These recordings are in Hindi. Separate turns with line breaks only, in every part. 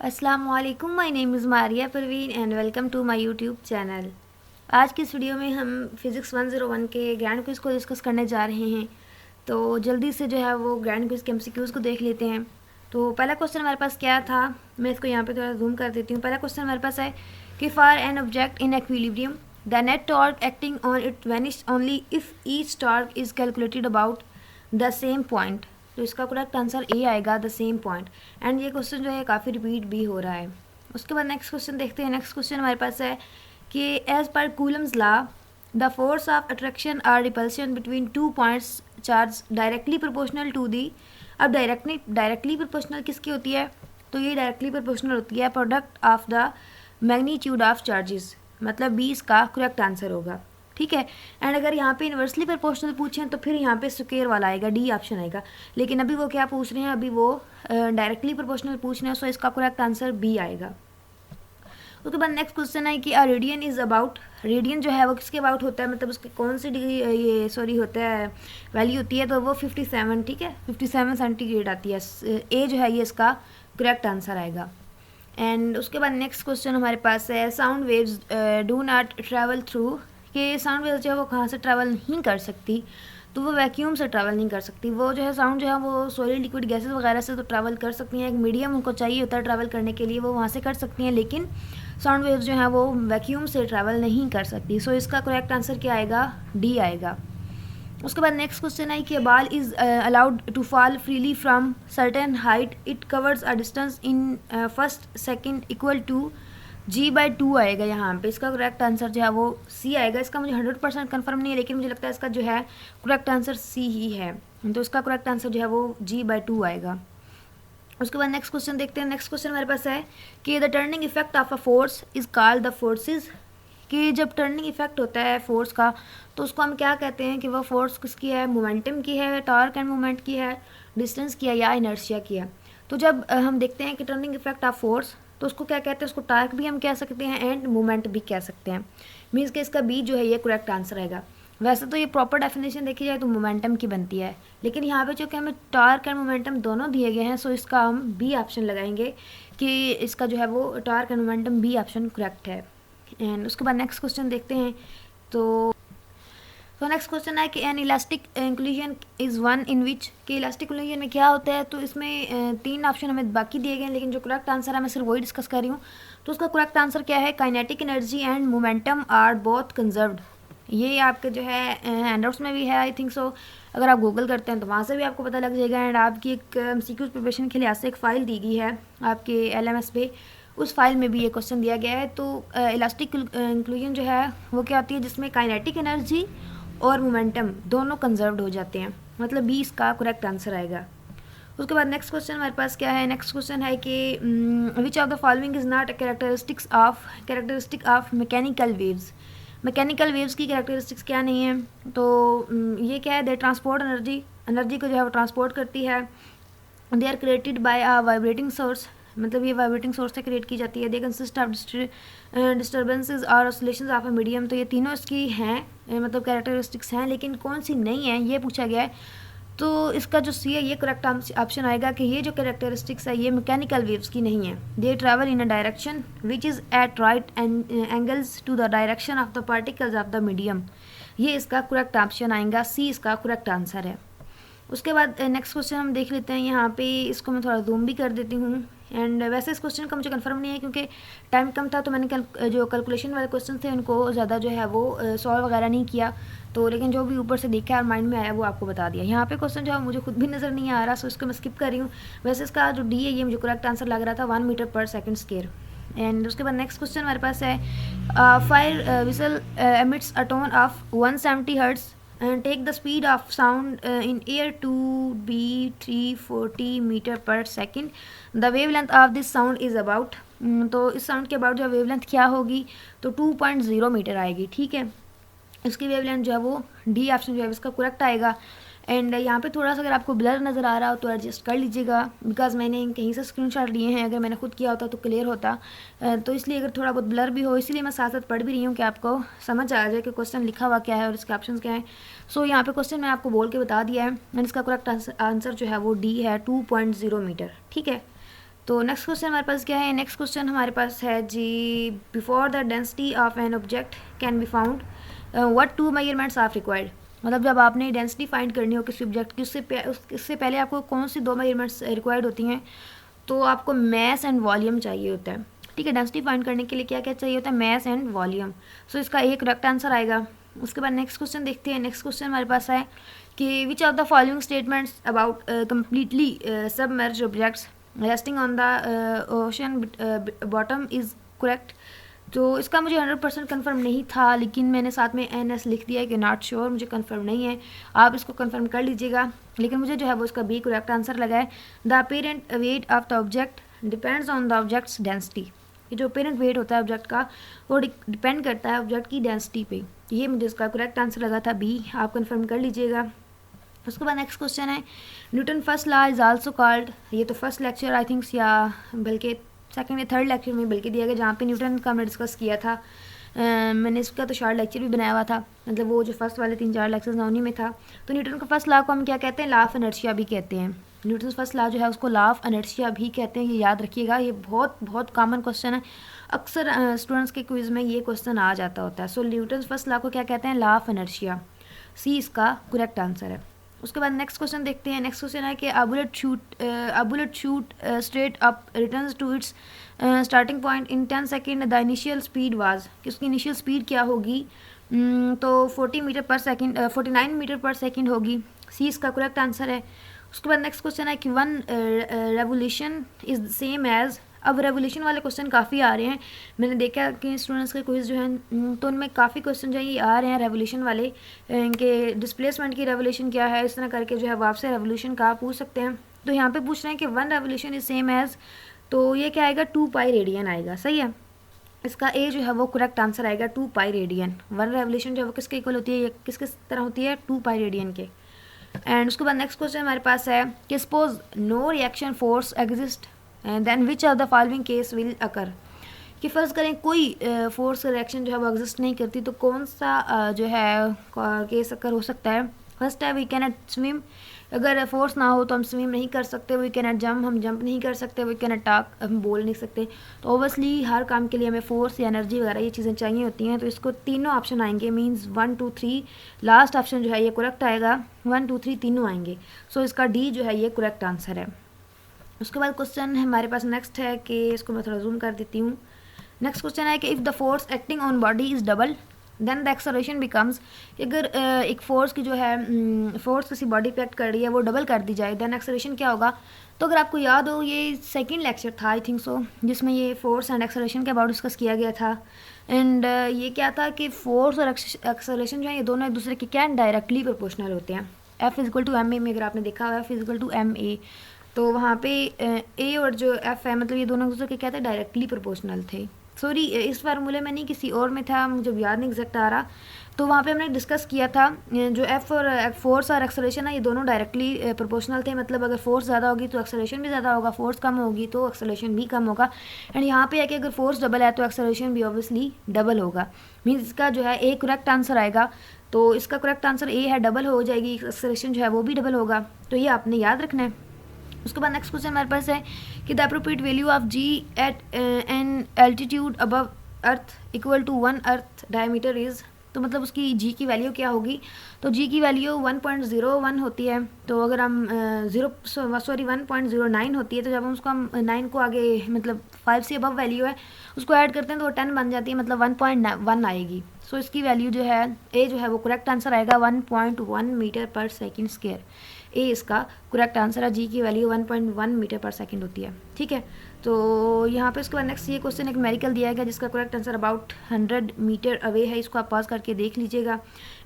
अस्सलाम वालेकुम, my name is Maria Parveen and welcome to my YouTube channel. आज की इस वीडियो में हम फिज़िक्स 101 के ग्रैंड क्विज़ को डिस्कस करने जा रहे हैं। तो जल्दी से जो है वो ग्रैंड क्विज़ के एमसीक्यूज़ को देख लेते हैं। तो पहला क्वेश्चन हमारे पास क्या था, मैं इसको यहाँ पे थोड़ा जूम कर देती हूँ। पहला क्वेश्चन हमारे पास है कि for an object in equilibrium the net torque acting on it vanish only if each torque is calculated about the same point. तो इसका करेक्ट आंसर ए आएगा, द सेम पॉइंट। एंड ये क्वेश्चन जो है काफ़ी रिपीट भी हो रहा है। उसके बाद नेक्स्ट क्वेश्चन देखते हैं। नेक्स्ट क्वेश्चन हमारे पास है कि as per Coulomb's law the force of attraction और repulsion between two points charge directly proportional to the. अब डायरेक्टली प्रोपोर्शनल किसकी होती है? तो ये डायरेक्टली प्रोपोर्शनल होती है product of the magnitude of charges, मतलब 20 का करेक्ट आंसर होगा। ठीक है। एंड अगर यहाँ पे इन्वर्सली प्रोपोर्शनल पूछें तो फिर यहाँ पे स्क्वायर वाला आएगा, डी ऑप्शन आएगा। लेकिन अभी वो क्या पूछ रहे हैं, अभी वो डायरेक्टली प्रोपोर्शनल पूछ रहे हैं, सो इसका करेक्ट आंसर बी आएगा। उसके बाद नेक्स्ट क्वेश्चन है कि रेडियन इज़ अबाउट, रेडियन जो है वो किसके अबाउट होता है, मतलब उसके कौन सी डिग्री होता है, वैल्यू होती है, तो वो 57, ठीक है, 57 सेंटीग्रेड आती है। ए जो है ये इसका करेक्ट आंसर आएगा। एंड उसके बाद नेक्स्ट क्वेश्चन हमारे पास है sound waves do not travel through, कि साउंड वेव्स जो है वो कहाँ से ट्रैवल नहीं कर सकती, तो वो वैक्यूम से ट्रैवल नहीं कर सकती। वो जो है साउंड जो है वो सॉलिड लिक्विड गैसेस वगैरह से तो ट्रैवल कर सकती हैं, एक मीडियम उनको चाहिए होता है ट्रैवल करने के लिए, वो वहाँ से कर सकती हैं, लेकिन साउंड वेव्स जो है वो वैक्यूम से ट्रैवल नहीं कर सकती। सो इसका करेक्ट आंसर क्या आएगा, डी आएगा। उसके बाद नेक्स्ट क्वेश्चन है कि ball is allowed to fall freely from certain height it covers a distance in first second equal to g/2 आएगा यहाँ पे। इसका करेक्ट आंसर जो है वो सी आएगा। इसका मुझे 100% कन्फर्म नहीं है, लेकिन मुझे लगता है इसका जो है करेक्ट आंसर सी ही है, तो इसका करेक्ट आंसर जो है वो g/2 आएगा। उसके बाद नेक्स्ट क्वेश्चन देखते हैं। नेक्स्ट क्वेश्चन हमारे पास है कि the turning effect of a force is called the forces, कि जब टर्निंग इफेक्ट होता है फोर्स का तो उसको हम क्या कहते हैं, कि वह फोर्स किसकी है, मोमेंटम की है, टॉर्क एंड मोमेंट की है, डिस्टेंस की है, या इनर्शिया की है। तो जब हम देखते हैं कि टर्निंग इफेक्ट ऑफ फोर्स, तो उसको क्या कहते हैं, उसको टॉर्क भी हम कह सकते हैं एंड मोमेंट भी कह सकते हैं। मीन्स कि इसका बी जो है ये करेक्ट आंसर आएगा। वैसे तो ये प्रॉपर डेफिनेशन देखी जाए तो मोमेंटम की बनती है, लेकिन यहाँ पे जो कि हमें टॉर्क एंड मोमेंटम दोनों दिए गए हैं, सो इसका हम बी ऑप्शन लगाएंगे कि इसका जो है वो torque and momentum B option correct है। एंड उसके बाद नेक्स्ट क्वेश्चन देखते हैं। तो नेक्स्ट क्वेश्चन है कि an elastic inclusion is one in which, कि इलास्टिक इंक्लूजन में क्या होता है। तो इसमें 3 ऑप्शन हमें बाकी दिए गए हैं, लेकिन जो करेक्ट आंसर है मैं सिर्फ वही डिस्कस कर रही हूँ। तो उसका करेक्ट आंसर क्या है, kinetic energy and momentum are both conserved. ये आपके जो है हैंडआउट्स में भी है, आई थिंक सो। अगर आप गूगल करते हैं तो वहाँ से भी आपको पता लग जाएगा। एंड आपकी एक MCQ प्रिपरेशन के लिहाज से एक फ़ाइल दी गई है आपके LMS पे, उस फाइल में भी ये क्वेश्चन दिया गया है। तो इलास्टिक इंक्लूजन जो है वो क्या होती है, जिसमें काइनेटिक एनर्जी और मोमेंटम दोनों कंजर्व्ड हो जाते हैं, मतलब 20 का करेक्ट आंसर आएगा। उसके बाद नेक्स्ट क्वेश्चन हमारे पास क्या है। नेक्स्ट क्वेश्चन है कि विच of the following is not characteristic of mechanical waves, mechanical waves की कैरेक्टरिस्टिक्स क्या नहीं है। तो ये क्या है, दे ट्रांसपोर्ट एनर्जी को जो है वो ट्रांसपोर्ट करती है। They are created by a vibrating source, मतलब ये वाइब्रेटिंग सोर्स से क्रिएट की जाती है। दे कंसिस्ट ऑफ डिस्टर्बेंसेज और ऑसिलेशंस ऑफ अ मीडियम, तो ये तीनों इसकी हैं, मतलब कैरेक्टरिस्टिक्स हैं, लेकिन कौन सी नहीं है ये पूछा गया है। तो इसका जो सी है ये करेक्ट ऑप्शन आएगा कि ये जो कैरेक्टरिस्टिक्स है ये मैकेनिकल वेव्स की नहीं है। They travel in a direction which is at right angles to the direction of the particles of the medium, ये इसका करेक्ट ऑप्शन आएगा, सी इसका करेक्ट आंसर है। उसके बाद नेक्स्ट क्वेश्चन हम देख लेते हैं। यहाँ पे इसको मैं थोड़ा जूम भी कर देती हूँ। एंड वैसे इस क्वेश्चन का मुझे कंफर्म नहीं है, क्योंकि टाइम कम था, तो मैंने जो कैलकुलेशन वाले क्वेश्चन थे उनको ज़्यादा जो है वो सॉल्व वगैरह नहीं किया। तो लेकिन जो भी ऊपर से देखा और माइंड में आया वो आपको बता दिया। यहाँ पे क्वेश्चन जो है मुझे खुद भी नज़र नहीं आ रहा, सो इसको मैं स्किप कर रही हूँ। वैसे इसका जो डी है ये मुझे करेक्ट आंसर लग रहा था 1 मीटर पर सेकेंड स्क्वायर। एंड उसके बाद नेक्स्ट क्वेश्चन हमारे पास है fire whistle emits a tone of 170 hertz and take the speed of sound in air to be 340 meter per second. The wavelength of this sound is about, तो इस साउंड के अबाउट जो वेवलेंथ क्या होगी, तो 2.0 मीटर आएगी। ठीक है, इसकी वेवलेंथ जो है वो डी ऑप्शन जो है इसका करेक्ट आएगा। एंड यहाँ पे थोड़ा सा अगर आपको ब्लर नज़र आ रहा हो तो एडजस्ट कर लीजिएगा, बिकॉज मैंने कहीं से स्क्रीनशॉट लिए हैं, अगर मैंने खुद किया होता तो क्लियर होता। तो इसलिए अगर थोड़ा बहुत ब्लर भी हो, इसीलिए मैं साथ साथ पढ़ भी रही हूँ कि आपको समझ आ जाए कि क्वेश्चन लिखा हुआ क्या है और इसके ऑप्शन क्या है। सो यहाँ पे क्वेश्चन मैंने आपको बोल के बता दिया है, एंड इसका करेक्ट आंसर जो है वो डी है 2.0 मीटर। ठीक है, तो नेक्स्ट क्वेश्चन हमारे पास क्या है, नेक्स्ट क्वेश्चन हमारे पास है जी, before the density of an object can be found what two measurements are required. मतलब जब आपने डेंसिटी फाइंड करनी हो किसी ऑब्जेक्ट की, उससे पहले आपको कौन सी दो मेजरमेंट्स रिक्वायर्ड होती हैं, तो आपको मैस एंड वॉल्यूम चाहिए होता है। ठीक है, डेंसिटी फाइंड करने के लिए क्या क्या चाहिए होता है, मैस एंड वॉल्यूम। सो इसका एक करेक्ट आंसर आएगा। उसके बाद नेक्स्ट क्वेश्चन देखते हैं। नेक्स्ट क्वेश्चन हमारे पास है कि विच of the following statements about completely submerged objects resting on the ocean bottom is correct. तो इसका मुझे 100% कन्फर्म नहीं था, लेकिन मैंने साथ में NS लिख दिया है कि नॉट श्योर, मुझे कन्फर्म नहीं है, आप इसको कन्फर्म कर लीजिएगा। लेकिन मुझे जो है वो इसका बी करेक्ट आंसर लगा है। The apparent weight of the object depends on the objects density. ये जो अपेरेंट वेट होता है ऑब्जेक्ट का, वो डिपेंड करता है ऑब्जेक्ट की डेंसिटी पे। ये मुझे इसका करेक्ट आंसर लगा था बी, आप कन्फर्म कर लीजिएगा। उसके बाद नेक्स्ट क्वेश्चन है, Newton first law is also called. ये तो फर्स्ट लेक्चर आई थिंक्स या बल्कि सेकंड या थर्ड लेक्चर में बल्कि दिया गया, जहाँ पे न्यूटन का हमने डिस्कस किया था। मैंने इसका तो शॉर्ट लेक्चर भी बनाया हुआ था, मतलब वो जो फर्स्ट वाले 3-4 लेक्चर्स हैं उन्हीं में था। तो न्यूटन का फर्स्ट लॉ को हम क्या कहते हैं, लॉ ऑफ इनर्शिया भी कहते हैं। न्यूटन फर्स्ट लॉ जो है उसको लॉ ऑफ इनर्शिया भी कहते हैं, ये याद रखिएगा। ये बहुत बहुत कॉमन क्वेश्चन है, अक्सर स्टूडेंट्स के क्विज में ये क्वेश्चन आ जाता होता है। सो न्यूटन फर्स्ट लॉ को क्या कहते हैं, लॉ ऑफ इनर्शिया। सी इसका करेक्ट आंसर है। उसके बाद नेक्स्ट क्वेश्चन देखते हैं। नेक्स्ट क्वेश्चन है कि a bullet shoot straight up returns to its starting point in 10 second, the initial speed was, कि उसकी इनिशियल स्पीड क्या होगी, तो 40 मीटर पर सेकेंड 49 मीटर पर सेकेंड होगी। सी इसका करेक्ट आंसर है। उसके बाद नेक्स्ट क्वेश्चन है कि one revolution is same as. अब रेवोल्यूशन वाले क्वेश्चन काफ़ी आ रहे हैं, मैंने देखा कि स्टूडेंट्स के क्विज जो हैं तो उनमें काफ़ी क्वेश्चन जो है ये आ रहे हैं रेवोल्यूशन वाले, कि डिस्प्लेसमेंट की रेवोल्यूशन क्या है, इस तरह करके जो है वो आपसे रेवोल्यूशन का पूछ सकते हैं। तो यहाँ पे पूछ रहे हैं कि one revolution is same as, तो ये क्या आएगा, 2 पाई रेडियन आएगा। सही है, इसका ए जो है वो करेक्ट आंसर आएगा, 2 पाई रेडियन। वन रेवोल्यूशन जो है वो किसके इक्वल होती है, ये किसके तरह होती है, 2 पाई रेडियन के। एंड उसके बाद नेक्स्ट क्वेश्चन हमारे पास है कि suppose no reaction force exist then which of the following case will occur. कि फ़र्ज़ करें कोई फोर्स रिएक्शन जो है वो एग्जिस्ट नहीं करती, तो कौन सा जो है केस अकर हो सकता है। फर्स्ट है वी कैन नॉट स्विम, अगर फोर्स ना हो तो हम स्विम नहीं कर सकते। वी कैन नॉट जंप, हम जंप नहीं कर सकते। वी कैन नॉट टॉक, हम बोल नहीं सकते। तो ओबियसली हर काम के लिए हमें फोर्स या एनर्जी वगैरह ये चीज़ें चाहिए होती हैं। तो इसको तीनों ऑप्शन आएंगे, मीन्स 1 2 3, लास्ट ऑप्शन जो है ये करेक्ट आएगा, 1 2 3 तीनों आएंगे। सो इसका डी जो है ये करेक्ट आंसर है। उसके बाद क्वेश्चन हमारे पास नेक्स्ट है कि इसको मैं थोड़ा जूम कर देती हूँ। नेक्स्ट क्वेश्चन है कि if the force acting on body is double then the acceleration becomes. अगर एक फोर्स की जो है फोर्स किसी बॉडी पे एक्ट कर रही है वो डबल कर दी जाए, देन एक्सेलरेशन क्या होगा। तो अगर आपको याद हो ये सेकंड लेक्चर था आई थिंक सो, जिसमें ये फोर्स एंड एक्सेलरेशन के अबाउट डिस्कस किया गया था। एंड ये क्या था कि फोर्स और एक्सेलरेशन जो है ये दोनों एक दूसरे के क्या डायरेक्टली प्रोपोर्शनल होते हैं। F=ma में अगर आपने देखा हुआ F=ma, तो वहाँ पे ए और जो एफ है मतलब ये दोनों दूसरे के क्या थे, डायरेक्टली प्रोपोर्शनल थे। सॉरी, इस फार्मूले में नहीं, किसी और में था, मुझे याद नहीं एग्जैक्ट आ रहा। तो वहाँ पे हमने डिस्कस किया था जो एफ और फोर्स और एक्सेलरेशन है ये दोनों डायरेक्टली प्रोपोर्शनल थे। मतलब अगर फोर्स ज़्यादा होगी तो एक्सेलरेशन भी ज़्यादा होगा, फोर्स कम होगी तो एक्सेलरेशन भी कम होगा। एंड यहाँ पे है कि अगर फोर्स डबल है तो एक्सेलरेशन भी ऑब्वियसली डबल होगा। मीन्स इसका जो है ए करेक्ट आंसर आएगा। तो इसका करेक्ट आंसर ए है, डबल हो जाएगी, एक्सेलरेशन जो है वो भी डबल होगा। तो ये आपने याद रखना है। उसके बाद नेक्स्ट क्वेश्चन हमारे पास है कि the appropriate value of g at an altitude above earth equal to 1 earth diameter is. तो मतलब उसकी जी की वैल्यू क्या होगी। तो जी की वैल्यू 1.01 होती है। तो अगर हम 1.09 होती है, तो जब हम उसको 9 को आगे मतलब 5 से अबव वैल्यू है उसको ऐड करते हैं तो वो 10 बन जाती है, मतलब 1.1 आएगी। सो इसकी वैल्यू जो है ए जो है वो करेक्ट आंसर आएगा, 1.1 मीटर पर सेकेंड स्क्वायर। ए इसका करेक्ट आंसर है। जी की वैल्यू 1.1 मीटर पर सेकंड होती है। ठीक है, तो यहाँ पे उसके बाद नेक्स्ट ये क्वेश्चन एक न्यूमेरिकल दिया गया जिसका correct answer about 100 metre away है। इसको आप पॉज करके देख लीजिएगा।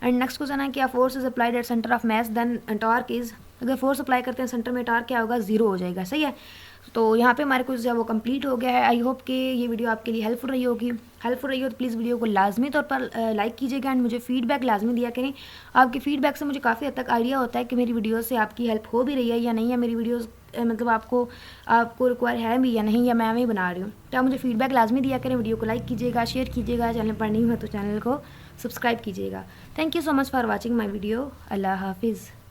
एंड नेक्स्ट क्वेश्चन है क्या force is applied at centre of mass then torque is. अगर फोर्स अप्लाई करते हैं सेंटर में, टॉर्क क्या होगा, 0 हो जाएगा। सही है, तो यहाँ पे हमारे कुछ जो है वो कंप्लीट हो गया है। आई होप कि ये वीडियो आपके लिए हेल्पफुल रही होगी। हेल्पफुल रही हो तो प्लीज़ वीडियो को लाजमी तौर पर लाइक कीजिएगा एंड मुझे फीडबैक लाजमी दिया करें। आपके फीडबैक से मुझे काफ़ी हद तक आइडिया होता है कि मेरी वीडियो से आपकी हेल्प हो भी रही है या नहीं, या मेरी वीडियोस मतलब आपको रिक्वायर है भी या नहीं, या मैं ही बना रही हूँ। तो आप मुझे फीडबैक लाजमी दिया करें। वीडियो को लाइक कीजिएगा, शेयर कीजिएगा, चैनल पर नहीं हो तो चैनल को सब्सक्राइब कीजिएगा। Thank you so much for watching my video. अल्लाह हाफिज़।